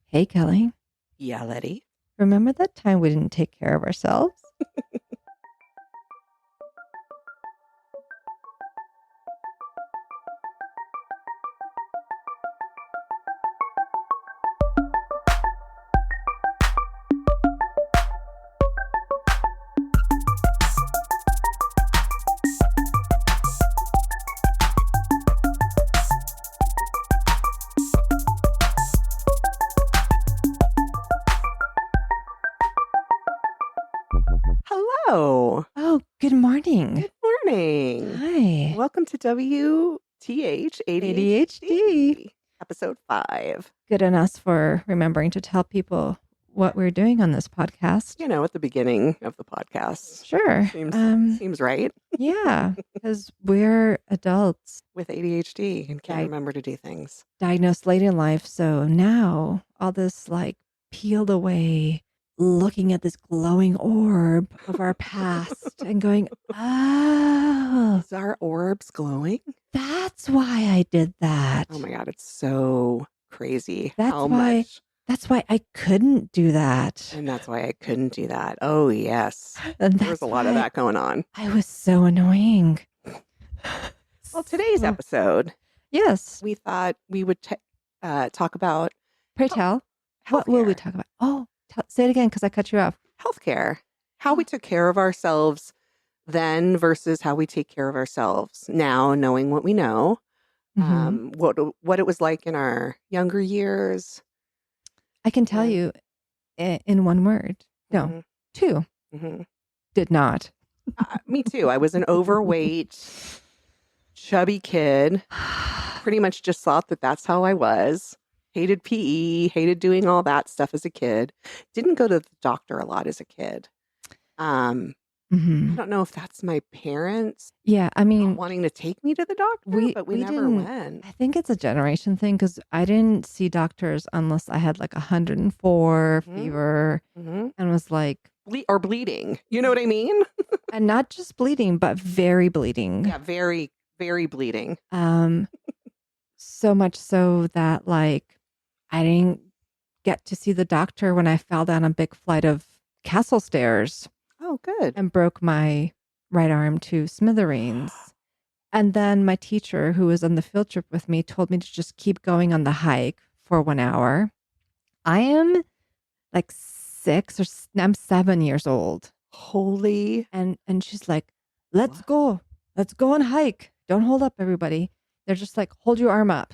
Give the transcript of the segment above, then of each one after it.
Hey, Kelly. Yeah, Letty. Remember that time we didn't take care of ourselves? Hello. Oh, good morning. Good morning. Hi. Welcome to WTH ADHD. ADHD, episode 5. Good on us for remembering to tell people what we're doing on this podcast. You know, at the beginning of the podcast. Sure. Seems right. Yeah, because we're adults With ADHD and can't Right. remember to do things. diagnosed late in life. So now all this peeled away, looking at this glowing orb of our past and going, oh, Is our orbs glowing? that's why I did that. Oh my God, it's so crazy. That's How why- much? That's why I couldn't do that. And that's why I couldn't do that. Oh, yes. And There's a lot of why that going on. I was so annoying. Well, today's So- episode, Yes. we thought we would talk about Pray tell. What will we healthcare. talk about? Oh, say it again because I cut you off. Healthcare, how we took care of ourselves then versus how we take care of ourselves now, knowing what we know, Mhm. what it was like in our younger years. I can tell and- you in one word. No, Mhm, 2. mhm. Did not. Me too. I was an overweight, chubby kid. Pretty much just thought that that's how I was. Hated PE, hated doing all that stuff as a kid. Didn't go to the doctor a lot as a kid. I Mhm. don't know if that's my parents Yeah, I not mean, wanting to take me to the doctor, but we we never didn't. went. I think it's a generation thing because I didn't see doctors unless I had 104 Mhm. fever Mhm. and was like, Or bleeding. You know what I mean? and not just bleeding, but very bleeding. Yeah, very, very bleeding. So much so that I didn't get to see the doctor when I fell down a big flight of castle stairs Oh, good. and broke my right arm to smithereens. And then my teacher, who was on the field trip with me, told me to just keep going on the hike for 1 hour. I am 6 or I'm 7 years old. Holy. And she's like, let's go. Let's go on hike. Don't hold up, everybody. They're just like, hold your arm up.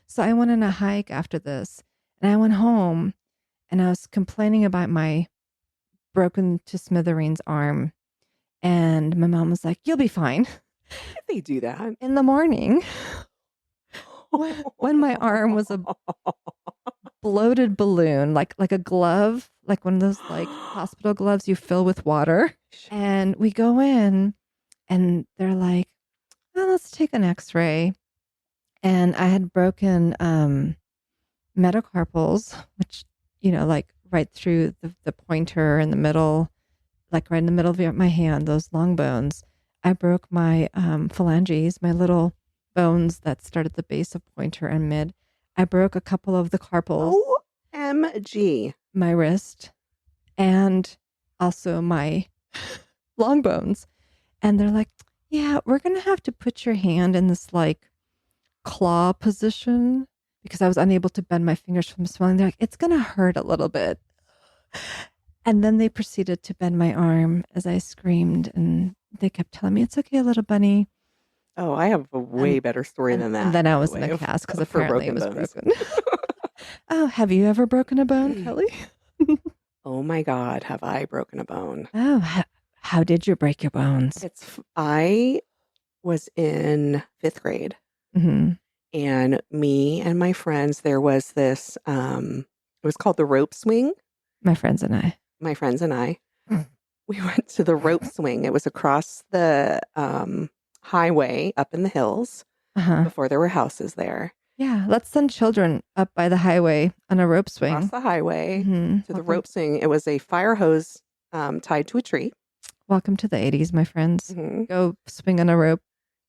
So I went on a hike after this and I went home and I was complaining about my broken to smithereens arm. And my mom was like, you'll be fine. Why did they do that? In the morning, when my arm was a bloated balloon, like a glove, like one of those hospital gloves you fill with water. And we go in and they're like, oh, let's take an x-ray. And I had broken metacarpals, which, right through the pointer in the middle, right in the middle of my hand, those long bones. I broke my phalanges, my little bones that start at the base of pointer and mid. I broke a couple of the carpals, OMG. my wrist, and also my long bones. And they're like, yeah, we're going to have to put your hand in this claw position because I was unable to bend my fingers from swelling. They're like, it's going to hurt a little bit. And then they proceeded to bend my arm as I screamed, and they kept telling me, it's okay, little bunny. Oh, I have a way better story than that. And then I was by in the a way, cast because for apparently it was bones. broken. Oh, have you ever broken a bone, Kelly? Oh my God, have I broken a bone? Oh, how did you break your bones? I was in 5th grade. Mm-hmm. And me and my friends, there was this, it was called the rope swing. My friends and I. My friends and I, we went to the rope swing. It was across the highway up in the hills Uh-huh. before there were houses there. Yeah, let's send children up by the highway on a rope swing. Across the highway Mhm. to the rope swing. It was a fire hose tied to a tree. Welcome to the 80s, my friends. Mhm. Go swing on a rope.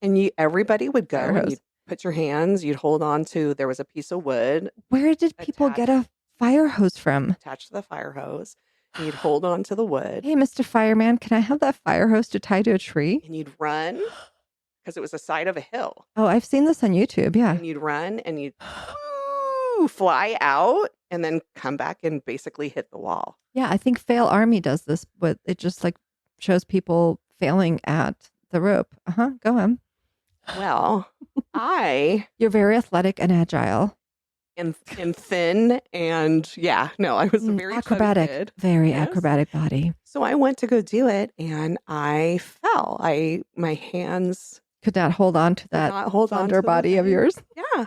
And everybody would go Fire and hose. you'd put your hands, you'd hold on to, there was a piece of wood Where did people get a fire hose from? attached to the fire hose. And you'd hold on to the wood. Hey, Mr. Fireman, can I have that fire hose to tie to a tree? And you'd run because it was the side of a hill. Oh, I've seen this on YouTube. Yeah. And you'd run and you'd fly out and then come back and basically hit the wall. Yeah, I think Fail Army does this, but it just like shows people failing at the rope. Go on. Well, You're very athletic and agile. And thin and I was a very acrobatic, kid. very acrobatic body. So I went to go do it and I fell. My hands could not hold on to that slender body of yours. Yeah.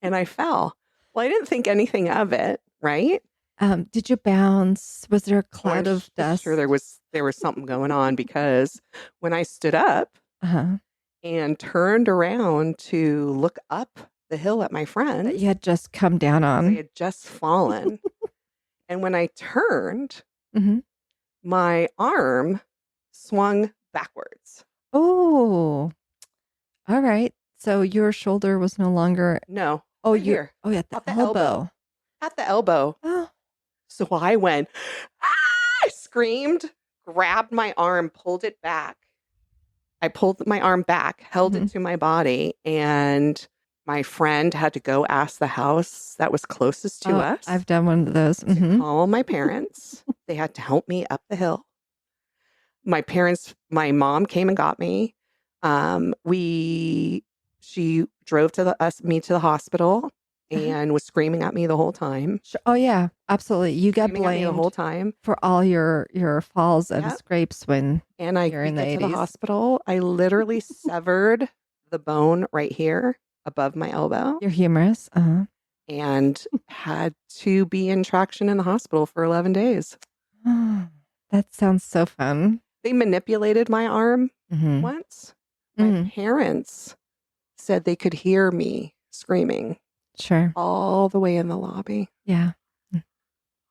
And I fell. Well, I didn't think anything of it, right? Did you bounce? Was there a cloud of dust? Sure, there was something going on because when I stood up and turned around to look up the hill at my friend that you had just come down on. I had just fallen. And when I turned, my arm swung backwards. Oh, all right. So your shoulder was no longer. No. Oh, right here. Oh, yeah, at the elbow. At the elbow. Oh. So I went, I screamed, grabbed my arm, pulled it back. I pulled my arm back, held it to my body, and my friend had to go ask the house that was closest to us. I've done one of those. To call my parents. They had to help me up the hill. My mom came and got me. She drove me to the hospital and was screaming at me the whole time. Oh yeah, absolutely. You got blamed at me the whole time for all your falls and scrapes when you're in the 80s. To the hospital. I literally severed the bone right here above my elbow. Your humerus, and had to be in traction in the hospital for 11 days. That sounds so fun. They manipulated my arm once. My parents said they could hear me screaming. Sure. All the way in the lobby. Yeah.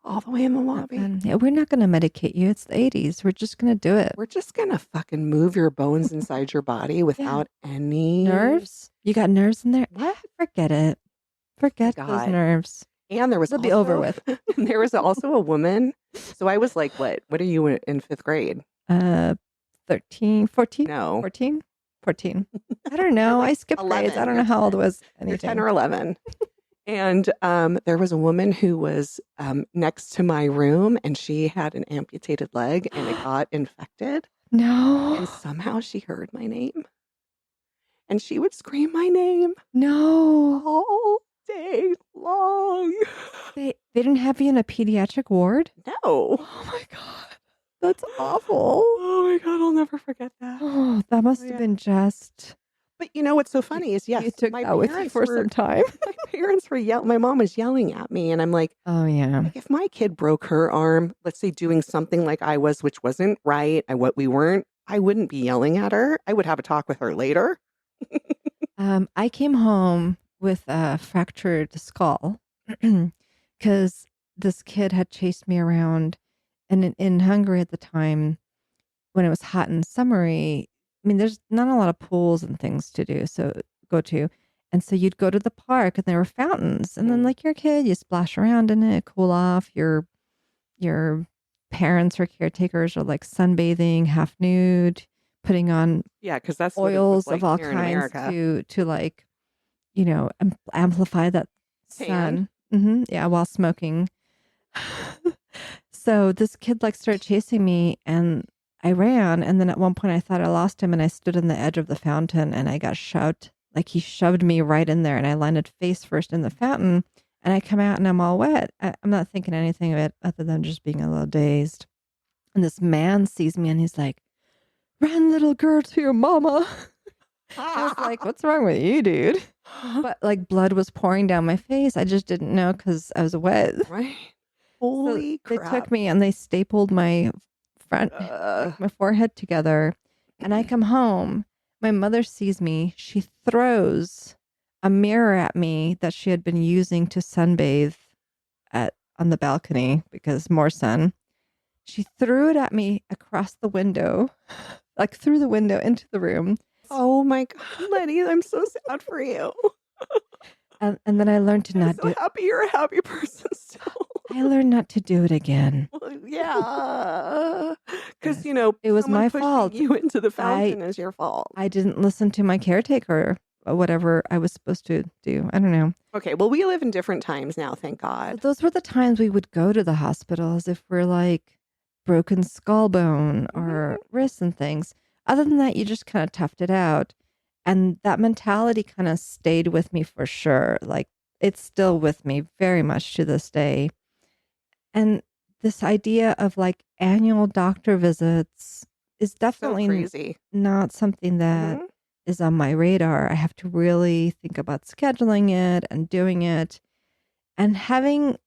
All the way in the lobby. Yeah, we're not going to medicate you. It's the 80s. We're just going to do it. We're just going to fucking move your bones inside your body without any nerves. You got nerves in there? What? Forget it. Forget those nerves. And there was It'll be over with. There was also a woman. So I was like, what are you in 5th grade? 13, 14? No. 14? 14. I don't know. Like I skipped 11. grades. I don't know how old it was. You're 10 or 11. And there was a woman who was next to my room and she had an amputated leg and it got infected. No. And somehow she heard my name. And she would scream my name. No. All day long. They didn't have you in a pediatric ward? No. Oh my God. That's awful. Oh my God, I'll never forget that. Oh, that must have been just. But you know what's so funny is, yes, you took my that with you for some time. My parents were my mom was yelling at me, and I'm like, oh yeah. Like if my kid broke her arm, let's say doing something like I was, which wasn't right, we weren't, I wouldn't be yelling at her. I would have a talk with her later. I came home with a fractured skull because this kid had chased me around. And in Hungary at the time, when it was hot and summery, I mean, there's not a lot of pools and things to go to. And so you'd go to the park and there were fountains. And then like you're a kid, you splash around in it, cool off. Your parents or caretakers are like sunbathing, half nude, putting on because that's oils like of all kinds to like, amplify that sun. Yeah, while smoking. So this kid like started chasing me and I ran. And then at one point I thought I lost him and I stood on the edge of the fountain and I got shoved. Like he shoved me right in there and I landed face first in the fountain and I come out and I'm all wet. I'm not thinking anything of it other than just being a little dazed. And this man sees me and he's like, "Run, little girl, to your mama." I was like, "What's wrong with you, dude?" But like blood was pouring down my face. I just didn't know because I was wet. Right. Holy crap. They took me and they stapled my my forehead together. And I come home. My mother sees me. She throws a mirror at me that she had been using to sunbathe on the balcony because more sun. She threw it at me across the window, like through the window into the room. Oh my God, Letty, I'm so sad for you. And then I learned to I'm not so do happy you're a happy person still. I learned not to do it again. Well, yeah. Because, Yes. It was someone my pushing fault. you into the I fountain is your fault. I didn't listen to my caretaker or whatever I was supposed to do. I don't know. Okay, well, we live in different times now, thank So God. those were the times we would go to the hospitals if we're like broken skull bone or Mhm. wrists and things. Other than that, you just kind of toughed it out. And that mentality kind of stayed with me for sure. Like it's still with me very much to this day. And this idea of like annual doctor visits is So definitely crazy. not something that Mhm. is on my radar. I have to really think about scheduling it and doing it. And having,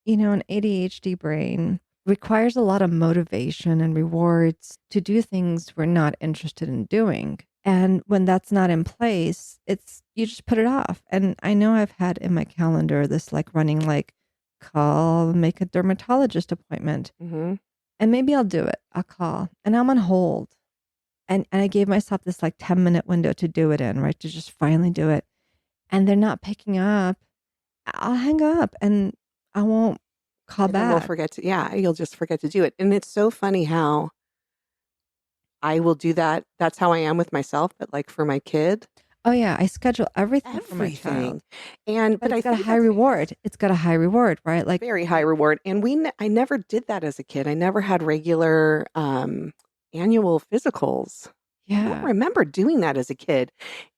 an ADHD brain requires a lot of motivation and rewards to do things we're not interested in doing. And when that's not in place, you just put it off. And I know I've had in my calendar this like running like make a dermatologist appointment. Mhm. And maybe I'll do it. I'll call and I'm on hold. And I gave myself this like 10-minute window to do it in, right? To just finally do it. And they're not picking up. I'll hang up and I won't call And then we'll back. forget to, yeah, you'll just forget to do it. And it's so funny how I will do that. That's how I am with myself, but like for my kid, Oh yeah, I schedule everything for my everything. child, But but I it's got a think high that's reward. It's got a high reward, right? Like, very high reward. And I never did that as a kid. I never had regular annual physicals. I don't yeah, remember doing that as a kid.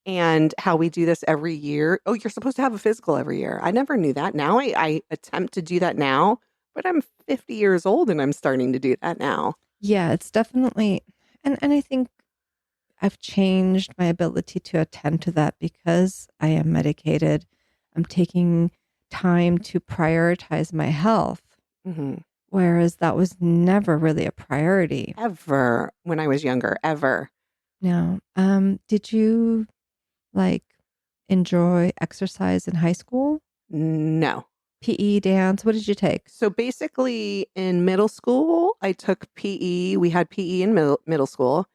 And how we do this every year. Oh, you're supposed to have a physical every year. I never knew that. Now I attempt to do that now, but I'm 50 years old and I'm starting to do that now. yeah, it's definitely, and I think I've changed my ability to attend to that because I am medicated. I'm taking time to prioritize my health, Hmm. whereas that was never really a priority. Ever when I was younger, ever. Now, did you like enjoy exercise in high school? No. PE, dance? What did you take? So basically, in middle school, I took PE. We had PE in middle school,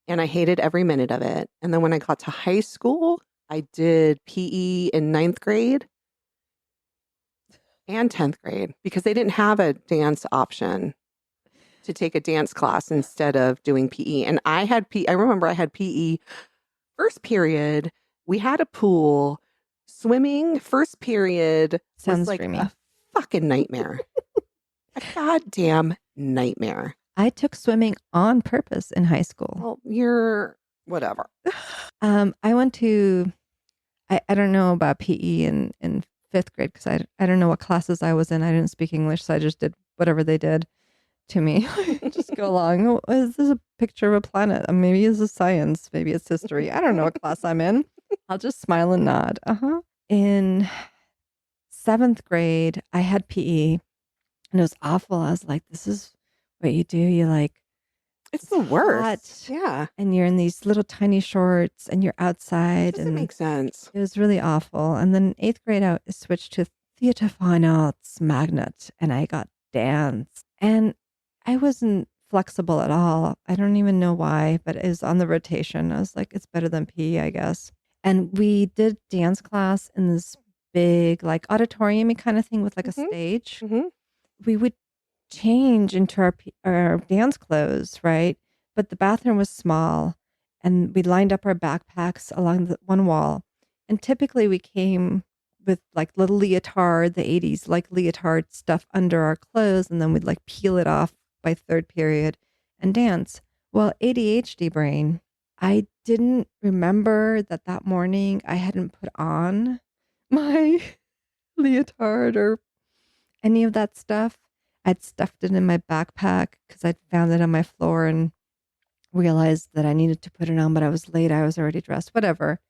and I hated every minute of it. And then when I got to high school, I did PE in ninth grade and 10th grade because they didn't have a dance option to take a dance class instead of doing PE. And I had PE. I remember I had PE first period. We had a pool. Swimming first period was Sounds like dreamy. a fucking nightmare. A goddamn nightmare. I took swimming on purpose in high school. Well, you're whatever. I went to, I don't know about PE in fifth grade because I don't know what classes I was in. I didn't speak English, so I just did whatever they did to me. Just go along. Oh, is this a picture of a planet? Maybe it's a science. Maybe it's history. I don't know what class I'm in. I'll just smile and nod. In seventh grade, I had PE and it was awful. I was like, this is what you do. You like, It's it's the worst. hot Yeah. and you're in these little tiny shorts and you're It outside doesn't and make sense. it was really awful. And then eighth grade, I switched to theater fine arts magnet and I got dance. And I wasn't flexible at all. I don't even know why, but it was on the rotation. I was like, it's better than PE, I guess. And we did dance class in this big, like auditorium kind of thing with like a Hmm. stage. Hmm. We would change into our dance clothes, right? But the bathroom was small and we lined up our backpacks along the one wall. And typically we came with like little leotard, the 80s, like leotard stuff under our clothes. And then we'd like peel it off by third period and dance. Well, ADHD brain, I didn't remember that morning I hadn't put on my leotard or any of that stuff. I'd stuffed it in my backpack because I'd found it on my floor and realized that I needed to put it on, but I was late. I was already dressed, whatever.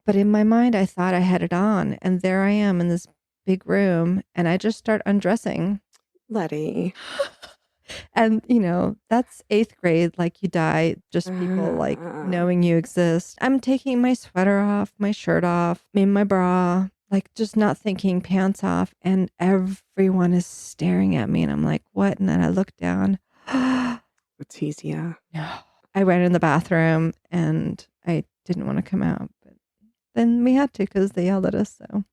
But in my mind, I thought I had it on. And there I am in this big room and I just start undressing. Letty. And, that's eighth grade. Like you die, just people like knowing you exist. I'm taking my sweater off, my shirt off, in my bra, like just not thinking, pants off. And everyone is staring at me. And I'm like, what? And then I look down. Letizia. No. I ran in the bathroom and I didn't want to come out, but then we had to because they yelled at us. So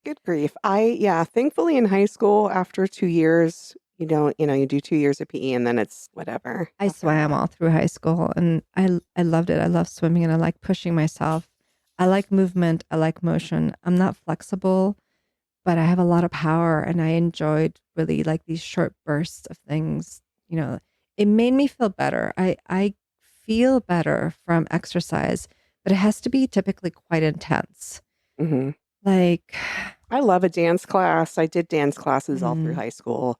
Good grief. Thankfully in high school, after 2 years, you do 2 years of PE and then it's whatever I after swam that. all through high school and I loved it. I love swimming and I like pushing myself. I like movement. I like motion. I'm not flexible, but I have a lot of power and I enjoyed really like these short bursts of things. It made me feel better. I feel better from exercise, but it has to be typically quite intense. Hmm. Like, I love a dance class. I did dance classes all through mm, high school.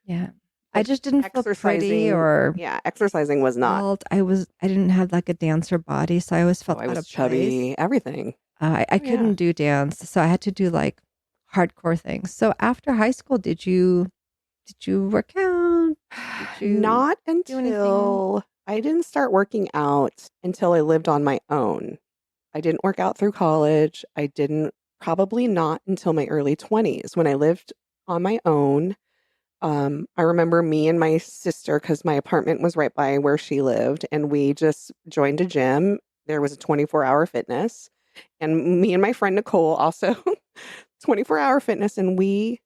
yeah. I But just didn't feel pretty exercising, or yeah, exercising was not. felt I didn't have like a dancer body, so I always Oh, felt I out was of place. chubby, everything. I Oh, yeah. couldn't do dance, so I had to do like hardcore things. So after high school, did you work out? Did you Not do anything? until I didn't start working out until I lived on my own. I didn't work out through college. I didn't probably not until my early 20s when I lived on my own. I remember me and my sister, because my apartment was right by where she lived, and we just joined a gym. There was a 24-hour fitness, and me and my friend Nicole also 24-hour fitness, and me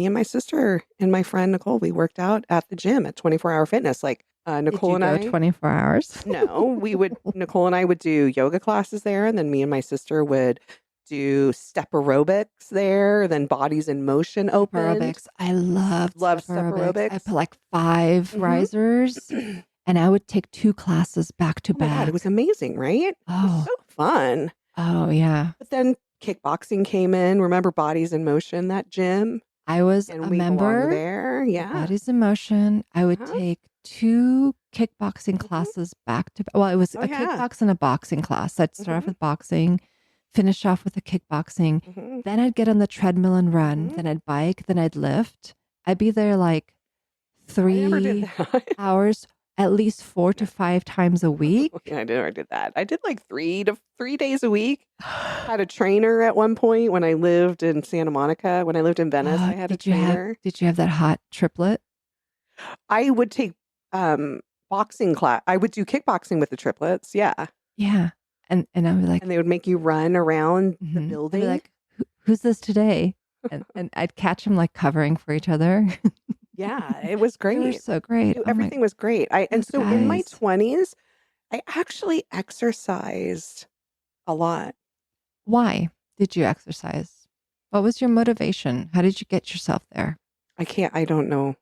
and my sister and my friend Nicole, we worked out at the gym at 24-hour fitness. Like Did Nicole you and go I, 24 hours? no, Nicole and I would do yoga classes there, and then me and my sister would do step aerobics there, then bodies in motion Step opened. aerobics. I loved Love step step aerobics. I aerobics. put like 5 Hmm. risers and I would take 2 classes back to Oh my God, it was back. amazing, right? It was Oh, so fun. oh yeah. But then kickboxing came in. Remember Bodies in Motion, that gym? I was And a we belonged member there. of Yeah. Bodies in Motion. I would Uh-huh. take 2 kickboxing Hmm. classes back to well, it was Oh, a yeah. kickbox and a boxing class. I'd start off Hmm. with boxing, finish off with a kickboxing. Hmm. Then I'd get on the treadmill and run. Hmm. Then I'd bike. Then I'd lift. I'd be there like I never did 3 that. hours, at least 4 to No. 5 times a week. Yeah, I never did that. I did like 3 days a week. Had a trainer at one point when I lived in Santa Monica. When I lived in Venice, I had a trainer. Did you have that hot triplet? I would take boxing class. I would do kickboxing with the triplets. Yeah. Yeah. And I would be like, And they would make you run around the I'd be building. like, Who's this today? And I'd catch them like covering for each other. Yeah, it was They were great. so great. Oh my, Everything was great. And those so in my guys. 20s, I actually exercised a lot. Why did you exercise? What was your motivation? How did you get yourself there? I don't know.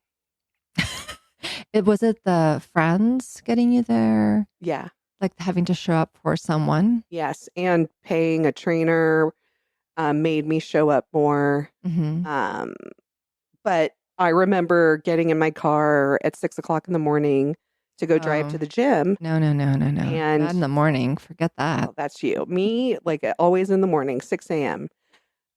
Was it the friends getting you there? Yeah. Like having to show up for someone? Yes. And paying a trainer made me show up more. Mm-hmm. Um, but I remember getting in my car at 6 o'clock in the morning to go drive to Oh, the gym. no, no, no, no, no. Not And in the morning. Forget that. oh, that's you. Me, like always in the morning, 6 a.m.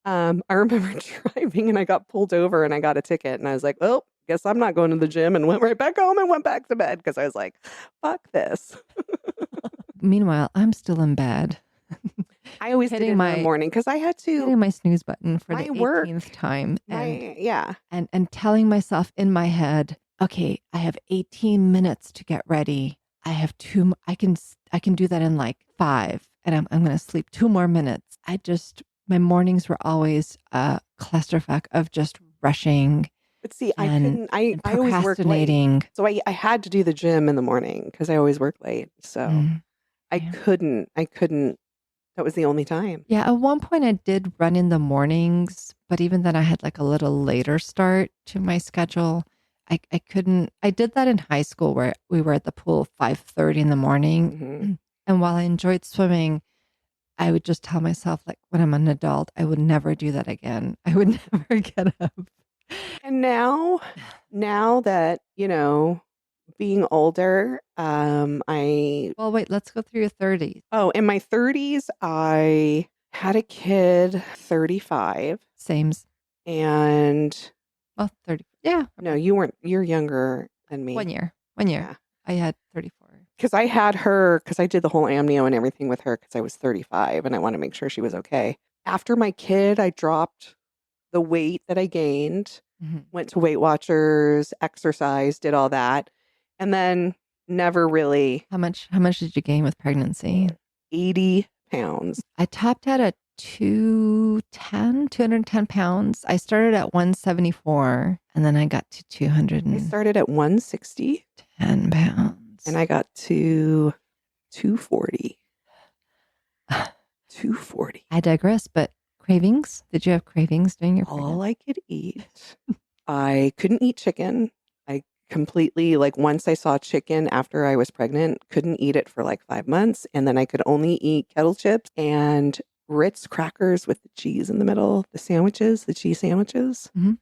I remember driving and I got pulled over and I got a ticket and I was like, oh, guess I'm not going to the gym, and went right back home and went back to bed because I was like, fuck this. Meanwhile, I'm still in bed. I always did it in the morning because I had to, hitting my snooze button for my the work, 18th time yeah. and telling myself in my head, okay, I have 18 minutes to get ready. I have I can do that in like 5 and I'm going to sleep 2 more minutes. My mornings were always a clusterfuck of just rushing But see, I and, couldn't, I and always worked late. procrastinating. So I had to do the gym in the morning because I always work late. So I Yeah. couldn't, that was the only time. Yeah, at one point I did run in the mornings, but even then I had like a little later start to my schedule. I couldn't. I did that in high school where we were at the pool 5:30 in the morning. Hmm. And while I enjoyed swimming, I would just tell myself like when I'm an adult, I would never do that again. I would never get up. And now that, being older, Well, wait, let's go through your 30s. in my 30s, I had a kid, 35, Same's. and Well, 30. Yeah. no, you're younger than me. 1 year. 1 year. Yeah. I had 34. Because I had her, because I did the whole amnio and everything with her because I was 35 and I want to make sure she was okay. After my kid, I dropped the weight that I gained, Mhm. went to Weight Watchers, exercised, did all that. And then never really. How much did you gain with pregnancy? 80 pounds. I topped out at 210 pounds. I started at 174 and then I got to I 210 started at 160 and pounds. I got to 240. 240. I digress, but cravings? Did you have cravings during your All pregnancy? I could eat. I couldn't eat chicken. I completely, like, once I saw chicken after I was pregnant, couldn't eat it for like 5 months. And then I could only eat kettle chips and Ritz crackers with the cheese in the middle, the sandwiches, the cheese sandwiches. Mhm.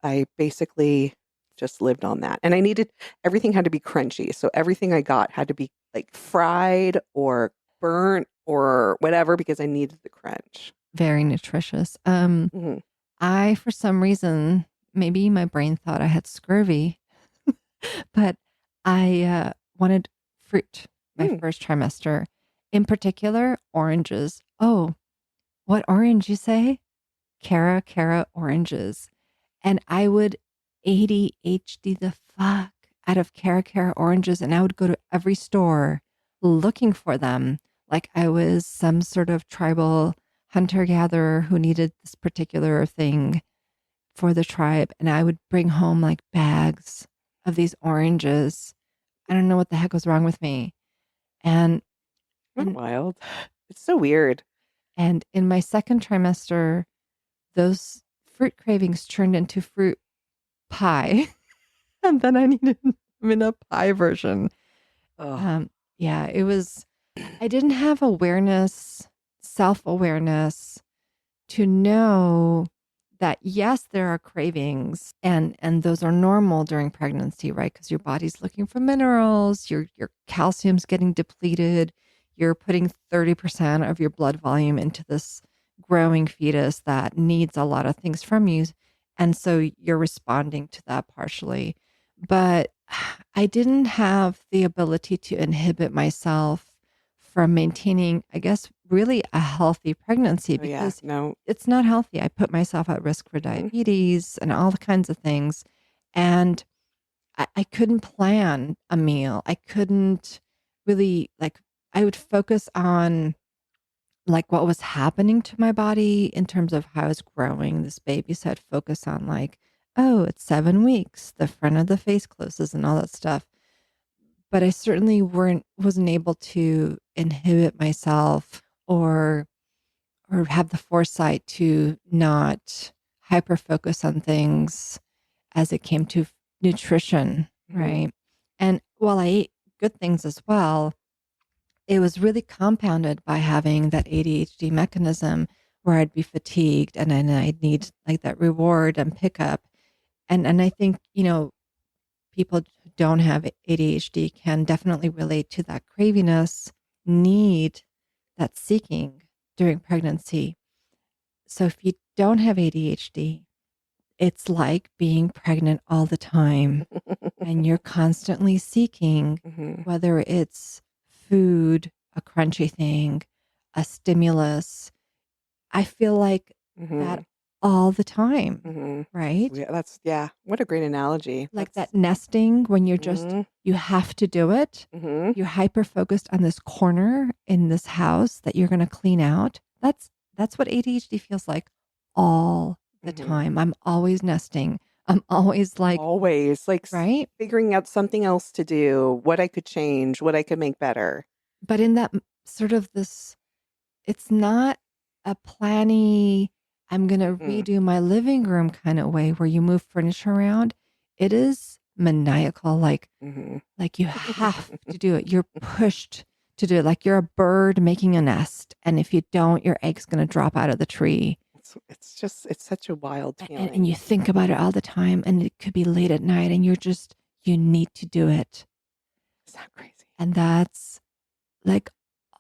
I basically just lived on that. And I needed, everything had to be crunchy. So everything I got had to be like fried or burnt or whatever because I needed the crunch. Very nutritious. Mhm. I, for some reason, maybe my brain thought I had scurvy, but I wanted fruit my Mm. first trimester, in particular, oranges. Oh, what orange you say? Cara oranges. And I would ADHD the fuck out of Cara oranges. And I would go to every store looking for them. Like I was some sort of tribal hunter gatherer who needed this particular thing for the tribe. And I would bring home like bags of these oranges. I don't know what the heck was wrong with me. And, Not and, wild. It's so weird. and in my second trimester, those fruit cravings turned into fruit pie. And then I needed them in a pie version. Oh, Yeah, it was, I didn't have awareness, self awareness to know that yes, there are cravings and those are normal during pregnancy, right? Because your body's looking for minerals, your calcium's getting depleted, you're putting 30% of your blood volume into this growing fetus that needs a lot of things from you. And so you're responding to that partially. But I didn't have the ability to inhibit myself from maintaining, I guess, really a healthy pregnancy oh yeah. because No. it's not healthy. I put myself at risk for Mhm. diabetes and all the kinds of things. And I couldn't plan a meal. I couldn't really like, I would focus on like what was happening to my body in terms of how I was growing this baby. So I'd focus on like, oh, it's 7 weeks, the front of the face closes and all that stuff. But I certainly wasn't able to inhibit myself or have the foresight to not hyper focus on things as it came to nutrition, Mhm. right? And while I ate good things as well, it was really compounded by having that ADHD mechanism where I'd be fatigued and then I'd need like that reward and pickup. And I think, people who don't have ADHD can definitely relate to that craviness, need, that seeking during pregnancy. So if you don't have ADHD, it's like being pregnant all the time and you're constantly seeking, Mhm. whether it's food, a crunchy thing, a stimulus. I feel like that Mhm. all the time, Mhm. right? Yeah, that's, yeah. What a great analogy. Like That's. that nesting when you're just, Mhm. you have to do it. Mhm. You're hyper focused on this corner in this house that you're going to clean out. That's what ADHD feels like all the Mhm. time. I'm always nesting. I'm always like, Always like right? figuring out something else to do, what I could change, what I could make better. But in that sort of this, it's not a planny, I'm going to Mm-mm. redo my living room kind of way where you move furniture around. It is maniacal, Mhm. like you have to do it. You're pushed to do it. Like you're a bird making a nest. And if you don't, your egg's going to drop out of the tree. It's just, it's such a wild And you feeling. think about it all the time. And it could be late at night and you need to do it. Is that crazy? And that's like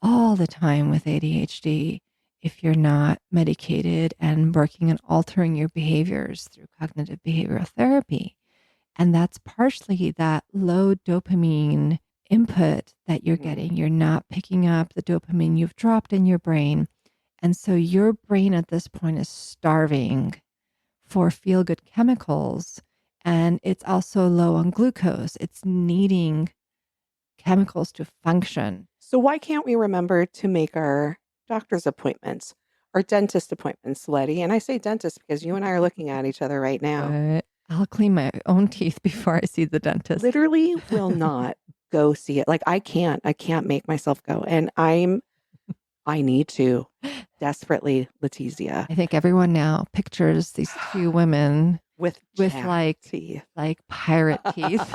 all the time with ADHD. If you're not medicated and working on altering your behaviors through cognitive behavioral therapy. And that's partially that low dopamine input that you're Mhm. getting. You're not picking up the dopamine you've dropped in your brain. And so your brain at this point is starving for feel good chemicals. And it's also low on glucose. It's needing chemicals to function. So why can't we remember to make our doctor's appointments, our dentist appointments, Letty? And I say dentist because you and I are looking at each other right now. But I'll clean my own teeth before I see the dentist. Literally will not go see it. Like I can't make myself go. And I need to desperately, Letizia. I think everyone now pictures these two women with like teeth, like pirate teeth,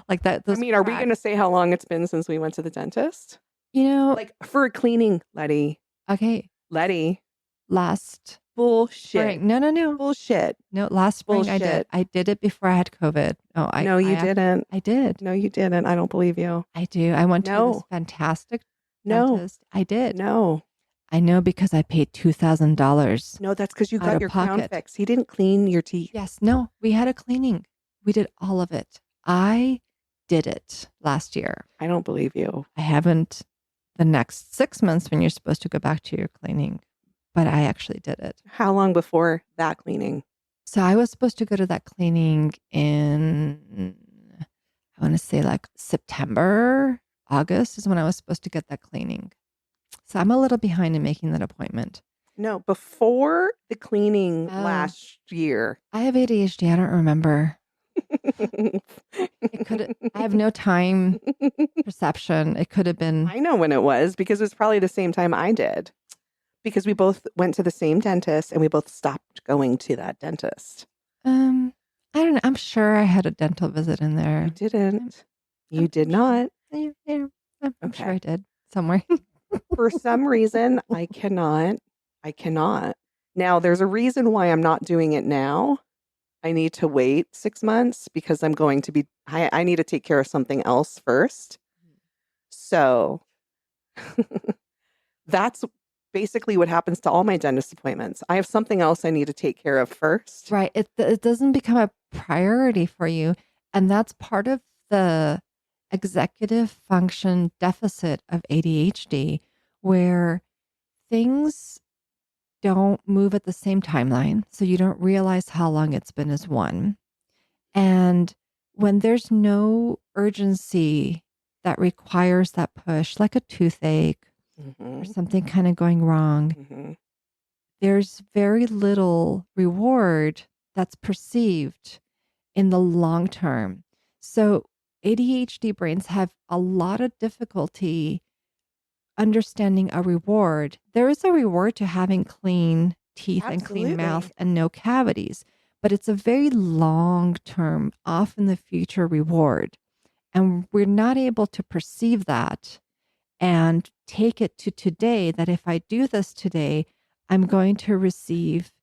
like that. I mean, are we going to say how long it's been since we went to the dentist? You know, like for a cleaning, Letty. Okay, Letty. Last bullshit. Spring. No, bullshit. No, last spring bullshit. I did it before I had COVID. No, you didn't. I did. No, you didn't. I don't believe you. I do. I went to this fantastic dentist. I did. No. I know because I paid $2,000. No, that's because you got your crown pocket. fix. He didn't clean your teeth. Yes. No, we had a cleaning. We did all of it. I did it last year. I don't believe you. I haven't the next 6 months when you're supposed to go back to your cleaning, but I actually did it. How long before that cleaning? So I was supposed to go to that cleaning in, I want to say like September, August is when I was supposed to get that cleaning. So I'm a little behind in making that appointment. No, before the cleaning last year. I have ADHD. I don't remember. I have no time perception. It could have been. I know when it was because it was probably the same time I did. Because we both went to the same dentist and we both stopped going to that dentist. I don't know. I'm sure I had a dental visit in there. You didn't. You did not. Yeah, I'm sure I did somewhere. For some reason, I cannot. Now, there's a reason why I'm not doing it now. I need to wait 6 months because I'm going to be, I need to take care of something else first. So that's basically what happens to all my dentist appointments. I have something else I need to take care of first. Right. It doesn't become a priority for you. And that's part of the executive function deficit of ADHD, where things don't move at the same timeline. So you don't realize how long it's been as one. And when there's no urgency that requires that push, like a toothache or something kind of going wrong, there's very little reward that's perceived in the long term. So ADHD brains have a lot of difficulty understanding a reward. There is a reward to having clean teeth and clean mouth and no cavities, but it's a very long-term, off in the future reward. And we're not able to perceive that and take it to today, that if I do this today, I'm going to receive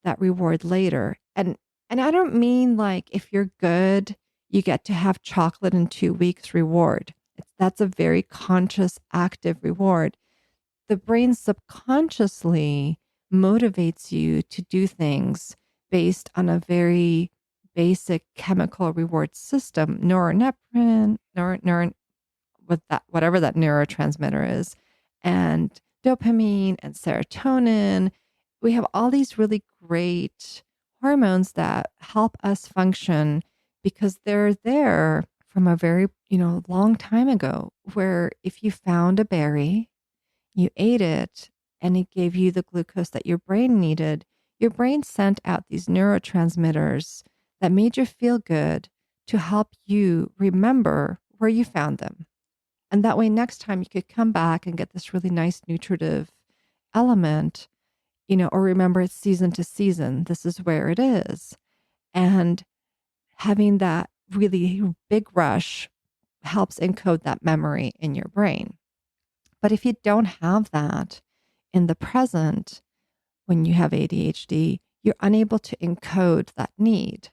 that reward later. And I don't mean like if you're good, you get to have chocolate in 2 weeks reward. That's a very conscious, active reward. The brain subconsciously motivates you to do things based on a very basic chemical reward system, norepinephrine, with that, whatever that neurotransmitter is, and dopamine and serotonin. We have all these really great hormones that help us function because they're there from a very, long time ago, where if you found a berry, you ate it, and it gave you the glucose that your brain needed, your brain sent out these neurotransmitters that made you feel good to help you remember where you found them. And that way, next time you could come back and get this really nice nutritive element, or remember it's season to season. This is where it is. And having that really big rush helps encode that memory in your brain. But if you don't have that in the present, when you have ADHD, you're unable to encode that need.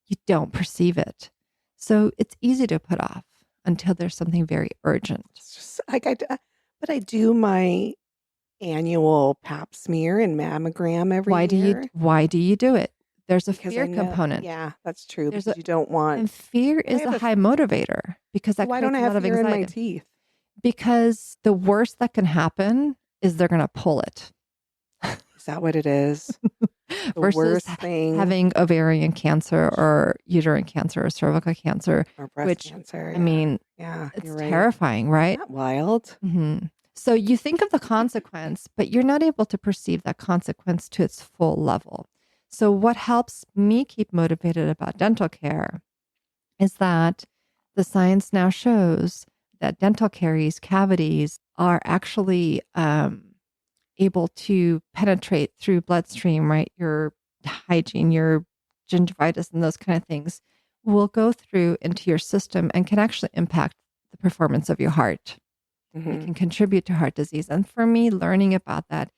You don't perceive it. So it's easy to put off until there's something very urgent. It's just like but I do my annual pap smear and mammogram every year. Why do you do it? There's a Because fear component. Yeah, that's true. Because you don't want. And fear is a high motivator because that why creates don't I a lot have of fear anxiety. in my teeth? Because the worst that can happen is they're going to pull it. Is that what it is? The Versus worst thing, having ovarian cancer or uterine cancer or cervical cancer, or breast cancer. I mean, Yeah, It's you're right. terrifying, right? Isn't that wild? So you think of the consequence, but you're not able to perceive that consequence to its full level. So what helps me keep motivated about dental care is that the science now shows that dental cavities are actually able to penetrate through bloodstream, right? Your hygiene, your gingivitis, and those kind of things will go through into your system and can actually impact the performance of your heart. It Mm-hmm. can contribute to heart disease. And for me, learning about that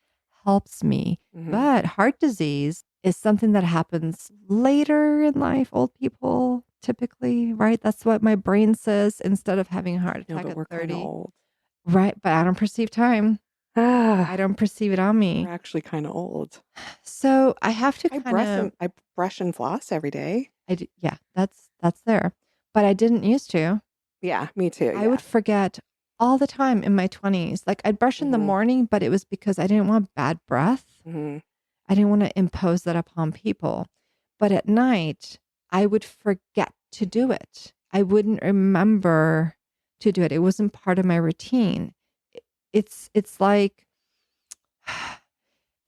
helps me. Mm-hmm. But heart disease is something that happens later in life, old people typically, right? That's what my brain says instead of having a heart No, attack but at we're kind of 30. old. Right. But I don't perceive time. I Ah, don't perceive it on we're me. actually kind of old. So I have to I kind brush of, and I brush and floss every day. yeah, that's there. But I didn't used to. Yeah, me too. I would Yeah. forget all the time in my 20s. Like I'd brush in the Mm-hmm. morning, but it was because I didn't want bad breath. Mm-hmm. I didn't want to impose that upon people. But at night, I would forget to do it. I wouldn't remember to do it. It wasn't part of my routine. It's like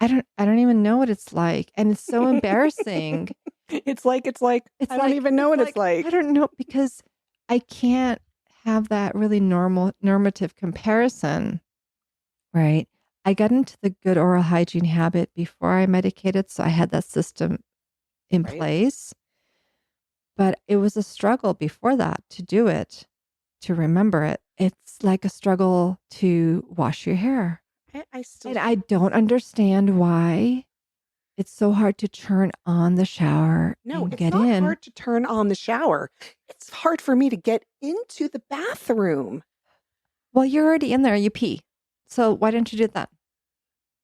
I don't even know what it's like. And it's so embarrassing. It's like It's I don't like even know what it's I like. don't know because I can't have that really normative comparison, right? I got into the good oral hygiene habit before I medicated, so I had that system in Right? place, but it was a struggle before that to do it, to remember it. It's like a struggle to wash your hair. I still And I don't understand why it's so hard to turn on the shower No, and it's get not in. hard to turn on the shower. It's hard for me to get into the bathroom Well, you're already in there, you pee. So why don't you do that?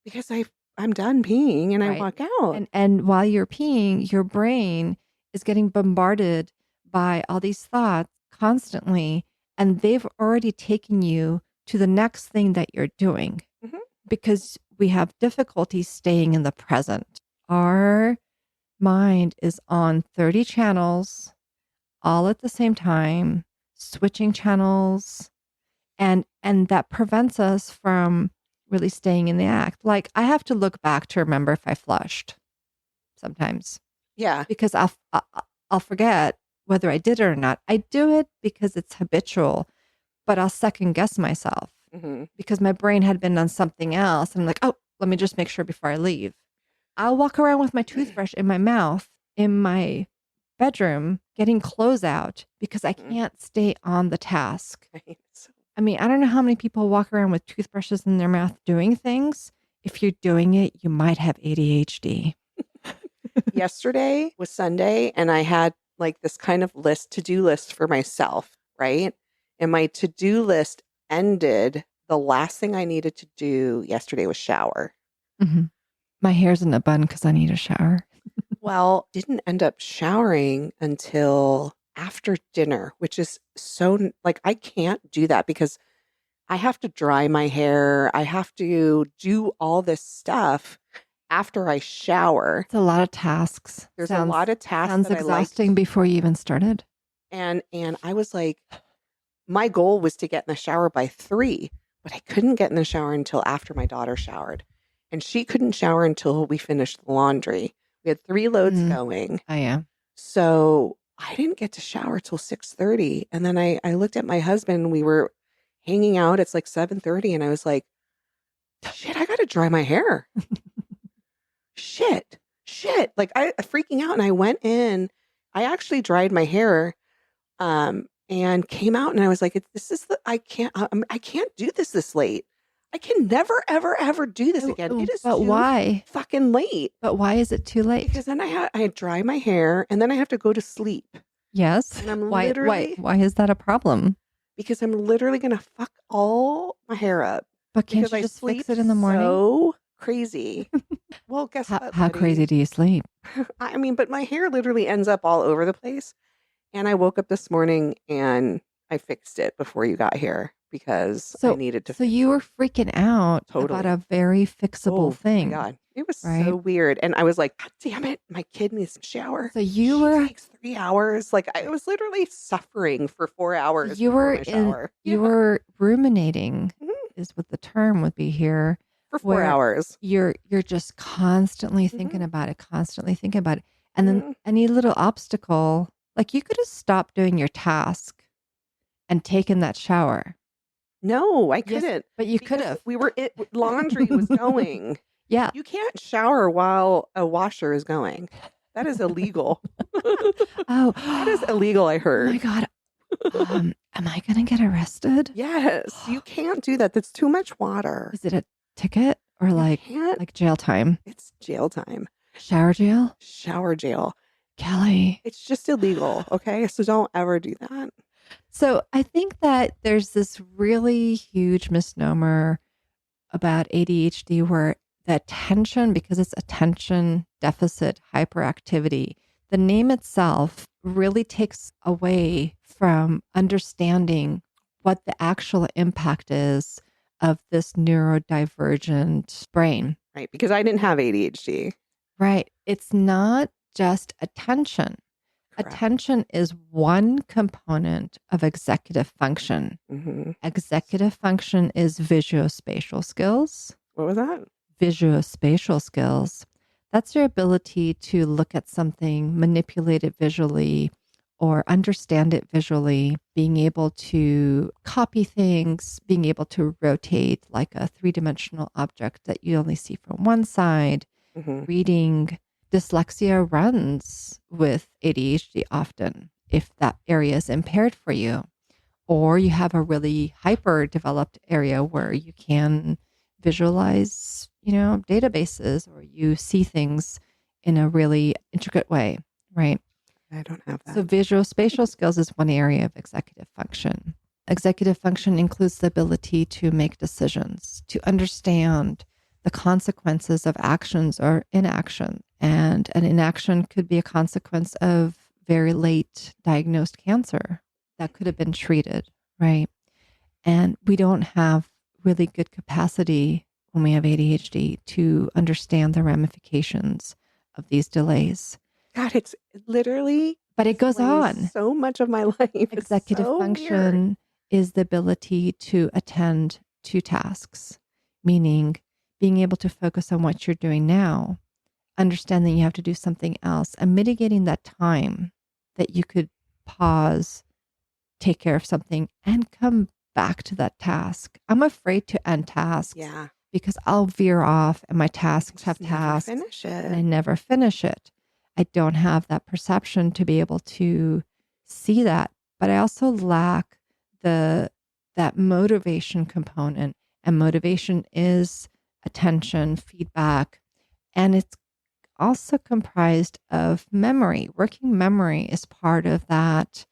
because I'm done peeing and I Right. walk out. And while you're peeing, your brain is getting bombarded by all these thoughts constantly, and they've already taken you to the next thing that you're doing Mhm. because we have difficulty staying in the present. Our mind is on 30 channels all at the same time, switching channels, and that prevents us from really staying in the act. Like I have to look back to remember if I flushed sometimes Yeah. because I'll forget whether I did it or not. I do it because it's habitual, but I'll second guess myself Hmm. because my brain had been on something else and I'm like, "Oh, let me just make sure before I leave." I'll walk around with my toothbrush in my mouth in my bedroom getting clothes out because I can't stay on the task. Right. I mean, I don't know how many people walk around with toothbrushes in their mouth doing things. If you're doing it, you might have ADHD. Yesterday was Sunday and I had like this kind of to-do list for myself, right? And my to-do list ended. The last thing I needed to do yesterday was shower. Mhm. My hair's in a bun because I need a shower. Well, didn't end up showering until after dinner, which is so like I can't do that because I have to dry my hair. I have to do all this stuff after I shower. It's a lot of tasks. There's a lot of tasks Sounds that I like exhausting before you even started. and I was like my goal was to get in the shower by 3, but I couldn't get in the shower until after my daughter showered. And she couldn't shower until we finished the laundry. We had 3 loads going. Oh yeah. So I didn't get to shower till 6:30. And then I looked at my husband. We were hanging out. It's like 7:30. And I was like, shit, I got to dry my hair. Shit. Like I freaking out. And I went in. I actually dried my hair and came out and I was like, this is I can't do this late. I can never, ever, ever do this again. It is But too why? fucking late. But why is it too late? Because then I dry my hair and then I have to go to sleep. Yes. And I'm Why literally is that a problem? because I'm literally gonna fuck all my hair up. But can't Because you I just sleep fix it in the morning? so crazy. Well, guess what, How Leti? crazy do you sleep? I mean, but my hair literally ends up all over the place. And I woke up this morning and I fixed it before you got here because I needed to So fix you it. were freaking out about Totally. a very fixable Oh my thing. God. It was right? so weird. And I was like, God damn it, my kid needs to shower. So She takes 3 hours. Like I was literally suffering for 4 hours before my shower. you Yeah. were ruminating Mhm. is what the term would be here, For 4 where hours. you're just constantly thinking Mhm. about it, constantly thinking about it. And then Mhm. any little obstacle, like you could have stopped doing your task and taken that shower. No, I Yes, couldn't but you could because have. laundry was going. Yeah. You can't shower while a washer is going. That is illegal. Oh, That is illegal, I oh my heard. God. Am I going to get arrested? Yes, you can't do that. That's too much water. Is it a ticket or You like can't. jail time? It's jail time. Shower jail? Shower jail. Kelly. It's just illegal, okay? So don't ever do that. So I think that there's this really huge misnomer about ADHD where the attention, because it's attention deficit hyperactivity, the name itself really takes away from understanding what the actual impact is of this neurodivergent brain. Right, because I didn't have ADHD. Right. It's not just attention. Correct. Attention is one component of executive function. Mm-hmm. Executive function is visuospatial skills. What was that? Visuospatial skills. That's your ability to look at something, manipulate it visually, or understand it visually, being able to copy things, being able to rotate like a three-dimensional object that you only see from one side, Mm-hmm. reading. Dyslexia runs with ADHD often if that area is impaired for you, or you have a really hyper developed area where you can visualize, databases, or you see things in a really intricate way, right? I don't have that. So visual spatial skills is one area of executive function. Executive function includes the ability to make decisions, to understand the consequences of actions or inaction. And an inaction could be a consequence of very late diagnosed cancer that could have been treated, right? And we don't have really good capacity when we have ADHD to understand the ramifications of these delays. God, it's literally, but it goes on. So much of my life. Executive function is the ability to attend to tasks, meaning being able to focus on what you're doing now, understanding you have to do something else, and mitigating that time that you could pause, take care of something, and come back to that task. I'm afraid to end tasks because I'll veer off and my tasks have tasks and I never finish it. I don't have that perception to be able to see that, but I also lack that motivation component, and motivation is attention, feedback, and it's also comprised of memory. Working memory is part of that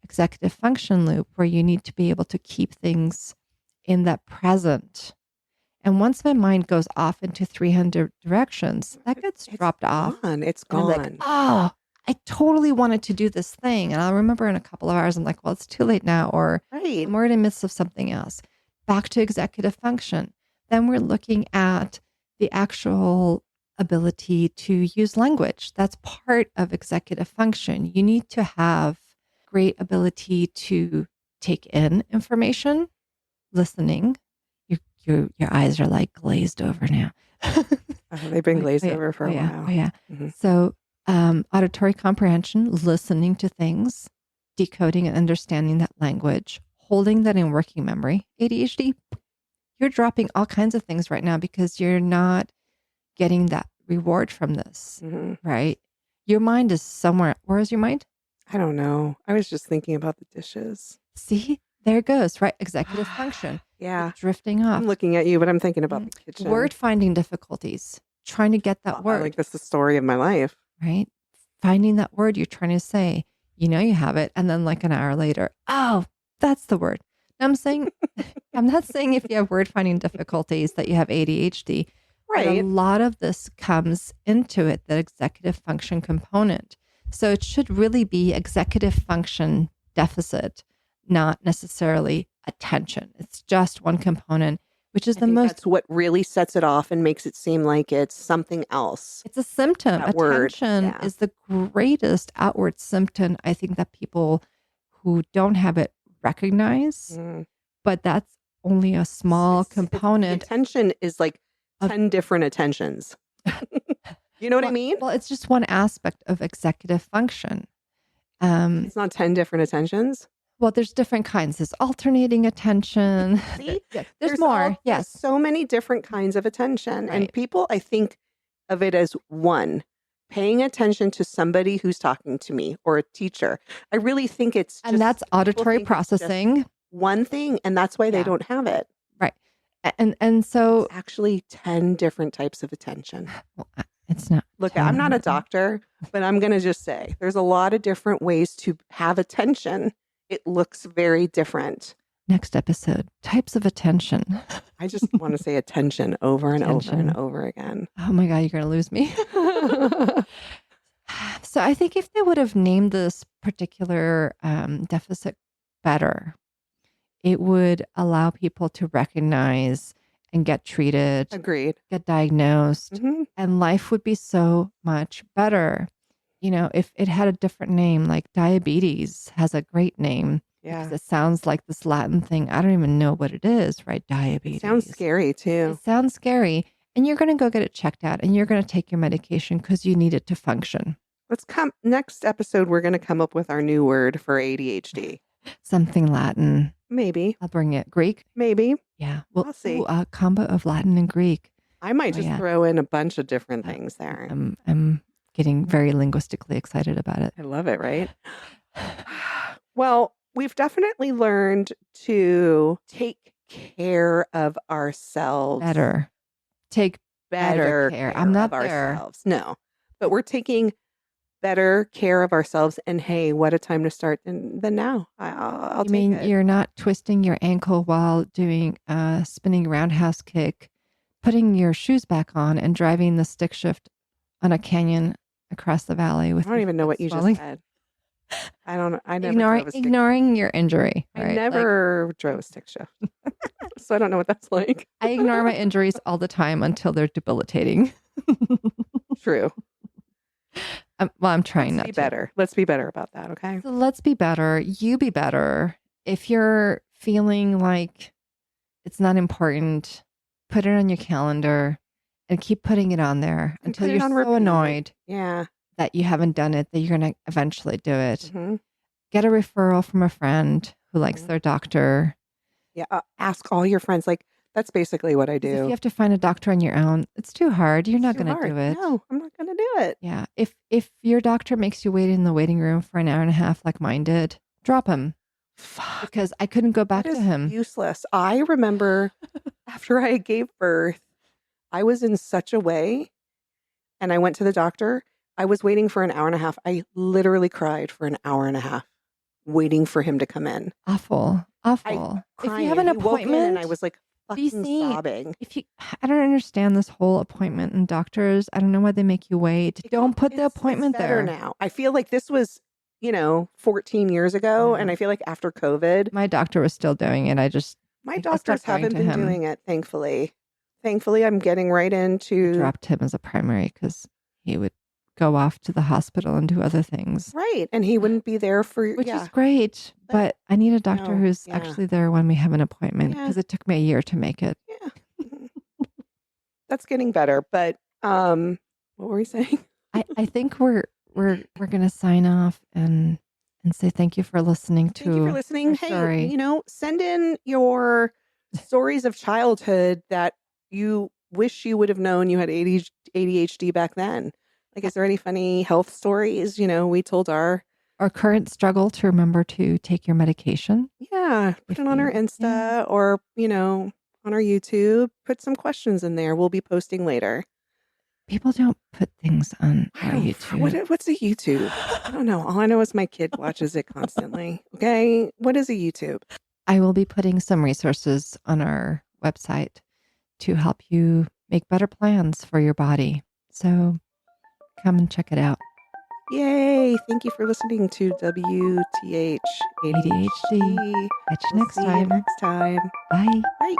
executive function loop where you need to be able to keep things in that present. And once my mind goes off into 300 directions, that gets dropped off. It's gone. I'm like, oh, I totally wanted to do this thing. And I'll remember in a couple of hours, I'm like, well, it's too late now, or we're in the midst of something else. Back to executive function. Then we're looking at the actual ability to use language. That's part of executive function. You need to have great ability to take in information, listening. Your eyes are like glazed over now. They've been glazed over for a while. Oh, yeah. Mm-hmm. So auditory comprehension, listening to things, decoding and understanding that language, holding that in working memory. ADHD, you're dropping all kinds of things right now because you're not getting that reward from this, right? Your mind is somewhere. Where is your mind? I don't know. I was just thinking about the dishes. See, there it goes, right? Executive function. Yeah. It's drifting off. I'm looking at you, but I'm thinking about the kitchen. Word finding difficulties, trying to get that word. Like, that's the story of my life. Right? Finding that word you're trying to say, you have it. And then like an hour later, oh, that's the word. Now I'm not saying if you have word finding difficulties that you have ADHD. Right. But a lot of this comes into it, the executive function component. So it should really be executive function deficit, not necessarily attention. It's just one component. which is I the think most, that's what really sets it off and makes it seem like it's something else. it's a symptom. That word, Attention yeah. is the greatest outward symptom I think that people who don't have it recognize, Mm. but that's only a small The component attention is like of 10 different attentions. You know what I mean? Well, it's just one aspect of executive function. Um, It's not 10 different attentions. well, there's different kinds. There's alternating attention. See? Yeah, there's more. There's Yes. so many different kinds of attention. Right. And people, I think of it as one, paying attention to somebody who's talking to me or a teacher. I really think it's just, And that's auditory think it's just processing. one thing, and that's why they Yeah. don't have it. Right. And so It's actually 10 different types of attention. well, it's not. Look, I'm not a doctor, but I'm going to just say there's a lot of different ways to have attention. It looks very different. Next episode, types of attention. I just want to say attention over and over Attention. and over again. Oh my God, you're going to lose me. So I think if they would have named this particular deficit better, it would allow people to recognize and get treated, Agreed. get diagnosed, Mhm. and life would be so much better. You know, if it had a different name, like diabetes has a great name. Yeah. Because it sounds like this Latin thing. I don't even know what it is, right? Diabetes. It sounds scary too. It sounds scary. And you're going to go get it checked out and you're going to take your medication because you need it to function. Next episode, we're going to come up with our new word for ADHD. Something Latin. Maybe. I'll bring it. Greek? Maybe. Yeah. Well, I'll see. A combo of Latin and Greek. I might just throw in a bunch of different things there. I'm getting very linguistically excited about it. I love it, right? Well, we've definitely learned to take care of ourselves. Better. Take better care. I'm not of there. Ourselves. No, but we're taking better care of ourselves. And hey, what a time to start than now. I'll take it. You're not twisting your ankle while doing a spinning roundhouse kick, putting your shoes back on and driving the stick shift on a canyon across the valley with I don't even know what you swelling. just said. I never drove a stick ignoring your injury. I right? never drove a stick shift. So I don't know what that's like. I ignore my injuries all the time until they're debilitating. True. I'm trying not Be to. better. Let's be better about that, okay? So let's be better. You be better. If you're feeling like it's not important, put it on your calendar and keep putting it on there And until put it you're on so repeat. annoyed Yeah. that you haven't done it, that you're going to eventually do it. Mhm. Get a referral from a friend who likes Mhm. their doctor. Yeah. Ask all your friends. Like, that's basically what I 'Cause if do. you have to find a doctor on your own, it's too hard. You're not Too going to do hard. it. No, I'm not going to do it. Yeah. If your doctor makes you wait in the waiting room for an hour and a half like mine did, drop him. Fuck. Because I couldn't go back That to is him. useless. I remember after I gave birth, I was in such a way and I went to the doctor. I was waiting for an hour and a half. I literally cried for an hour and a half waiting for him to come in. Awful. Awful. If Crying, you have an and he woke in appointment, and I was like be fucking seen. sobbing. I don't understand this whole appointment and doctors. I don't know why they make you wait. Don't put the appointment It's better there. now. I feel like this was, 14 years ago. Yeah. And I feel like after COVID, My doctor was still doing it. my I doctors stopped going haven't to been him. doing it, thankfully. Thankfully, I'm getting right into dropped him as a primary because he would go off to the hospital and do other things, right. And he wouldn't be there for which is great. But I need a doctor No, who's yeah. actually there when we have an appointment Yeah. because it took me a year to make it. Yeah. That's getting better. But what were we saying? I think we're gonna sign off and say thank you for listening to. Thank you for listening. our Hey, story. send in your stories of childhood that you wish you would have known you had ADHD back then. Like, is there any funny health stories? We told our current struggle to remember to take your medication. put If it on our you- Insta yeah. or, on our YouTube. Put some questions in there. We'll be posting later. People don't put things on our I don't- YouTube. What's a YouTube? I don't know. All I know is my kid watches it constantly. Okay. What is a YouTube? I will be putting some resources on our website to help you make better plans for your body. So come and check it out. Yay. Thank you for listening to WTH ADHD. ADHD. Catch you We'll next see you time. next time. Bye. Bye.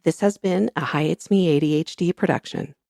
This has been a Hi It's Me ADHD production.